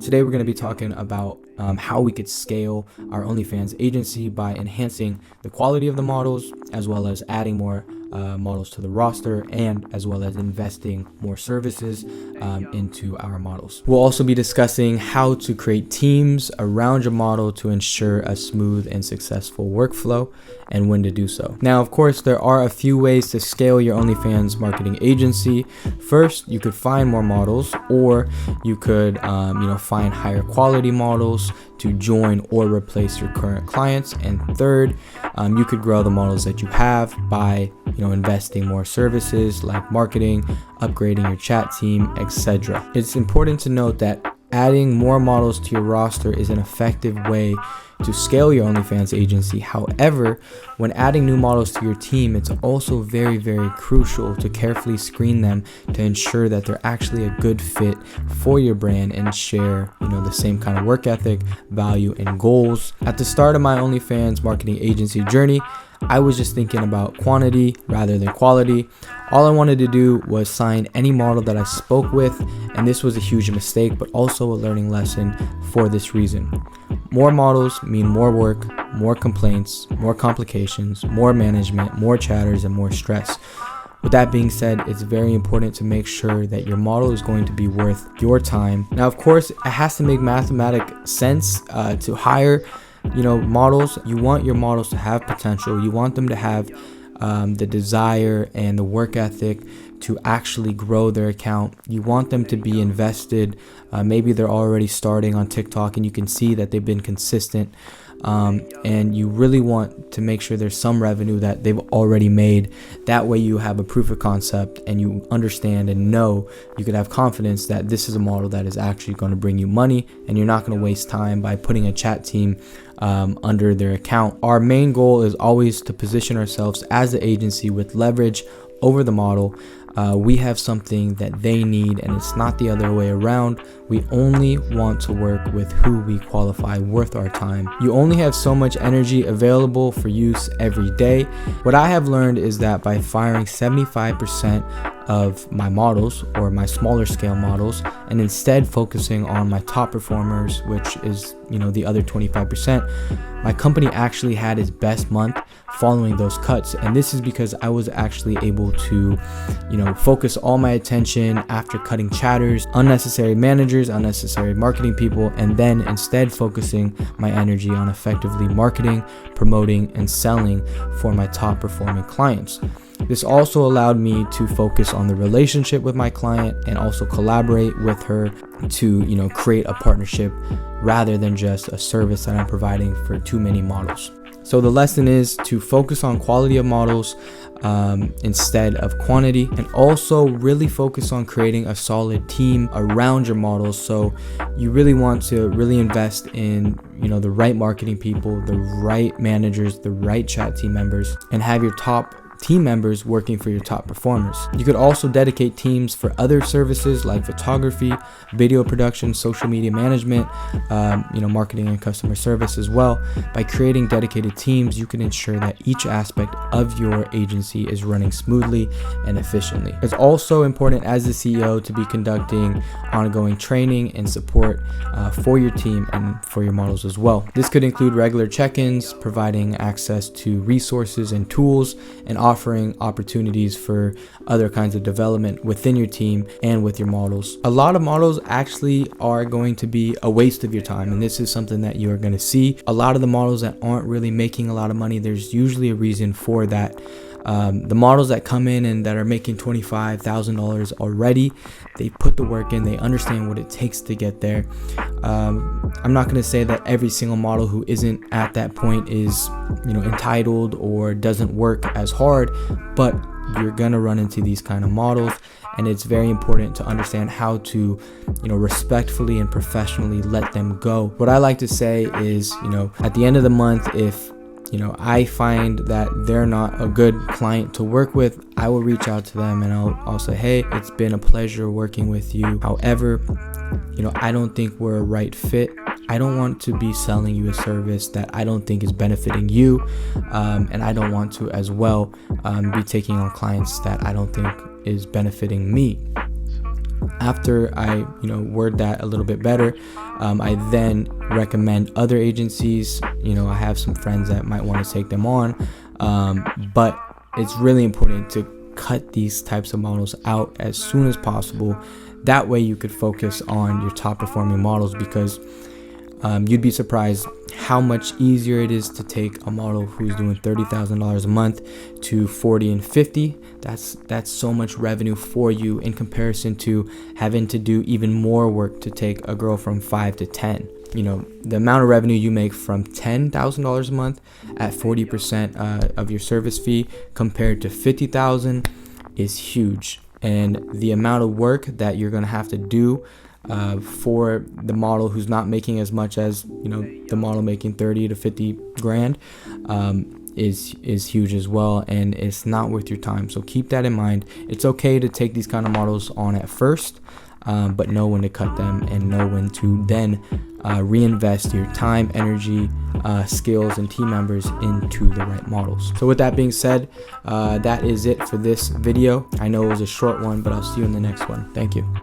Today we're going to be talking about how we could scale our OnlyFans agency by enhancing the quality of the models, as well as adding more models to the roster, and as well as investing more services into our models. We'll also be discussing how to create teams around your model to ensure a smooth and successful workflow, and when to do so. Now, of course, there are a few ways to scale your OnlyFans marketing agency. First, you could find more models, or you could find higher quality models to join or replace your current clients. And third, you could grow the models that you have by investing more services like marketing, upgrading your chat team, etc. It's important to note that adding more models to your roster is an effective way to scale your OnlyFans agency. However, when adding new models to your team, it's also very, very crucial to carefully screen them to ensure that they're actually a good fit for your brand and share, the same kind of work ethic, value, and goals. At the start of my OnlyFans marketing agency journey, I was just thinking about quantity rather than quality. All I wanted to do was sign any model that I spoke with, and this was a huge mistake, but also a learning lesson for this reason. More models mean more work, more complaints, more complications, more management, more chatters, and more stress. With that being said, it's very important to make sure that your model is going to be worth your time. Now, of course, it has to make mathematic sense to hire models. You want your models to have potential. You want them to have the desire and the work ethic to actually grow their account. You want them to be invested. Maybe they're already starting on TikTok and you can see that they've been consistent. And you really want to make sure there's some revenue that they've already made. That way you have a proof of concept and you understand and know you could have confidence that this is a model that is actually going to bring you money, and you're not going to waste time by putting a chat team under their account. Our main goal is always to position ourselves as the agency with leverage over the model. We have something that they need, and it's not the other way around. We only want to work with who we qualify worth our time. You only have so much energy available for use every day. What I have learned is that by firing 75% of my models, or my smaller scale models, and instead focusing on my top performers, which is the other 25%, my company actually had its best month following those cuts. And this is because I was actually able to focus all my attention after cutting chatters, unnecessary managers, unnecessary marketing people, and then instead focusing my energy on effectively marketing, promoting, and selling for my top performing clients. This also allowed me to focus on the relationship with my client and also collaborate with her to, create a partnership rather than just a service that I'm providing for too many models. So the lesson is to focus on quality of models instead of quantity, and also really focus on creating a solid team around your models. So you really want to really invest in the right marketing people, the right managers, the right chat team members, and have your top team members working for your top performers. You could also dedicate teams for other services like photography, video production, social media management, marketing and customer service as well. By creating dedicated teams, you can ensure that each aspect of your agency is running smoothly and efficiently. It's also important as the CEO to be conducting ongoing training and support for your team and for your models as well. This could include regular check-ins, providing access to resources and tools, and offering opportunities for other kinds of development within your team and with your models. A lot of models actually are going to be a waste of your time, and this is something that you are going to see. A lot of the models that aren't really making a lot of money, there's usually a reason for that. The models that come in and that are making $25,000 already, they put the work in, they understand what it takes to get there. I'm not going to say that every single model who isn't at that point is entitled or doesn't work as hard, but you're going to run into these kind of models, and it's very important to understand how to respectfully and professionally let them go. What I like to say is at the end of the month, if I find that they're not a good client to work with, I will reach out to them and I'll say, hey, it's been a pleasure working with you. However, I don't think we're a right fit. I don't want to be selling you a service that I don't think is benefiting you. And I don't want to as well be taking on clients that I don't think is benefiting me. After I word that a little bit better, I then recommend other agencies. I have some friends that might want to take them on, but it's really important to cut these types of models out as soon as possible. That way you could focus on your top performing models, because you'd be surprised how much easier it is to take a model who's doing $30,000 a month to 40 and 50. That's so much revenue for you in comparison to having to do even more work to take a girl from 5 to 10. The amount of revenue you make from $10,000 a month at 40% of your service fee compared to $50,000 is huge. And the amount of work that you're going to have to do for the model who's not making as much as the model making 30 to 50 grand is huge as well, and it's not worth your time. So keep that in mind. It's okay to take these kind of models on at first, but know when to cut them and know when to then reinvest your time, energy, skills, and team members into the right models. So with that being said, that is it for this video. I know it was a short one, but I'll see you in the next one. Thank you.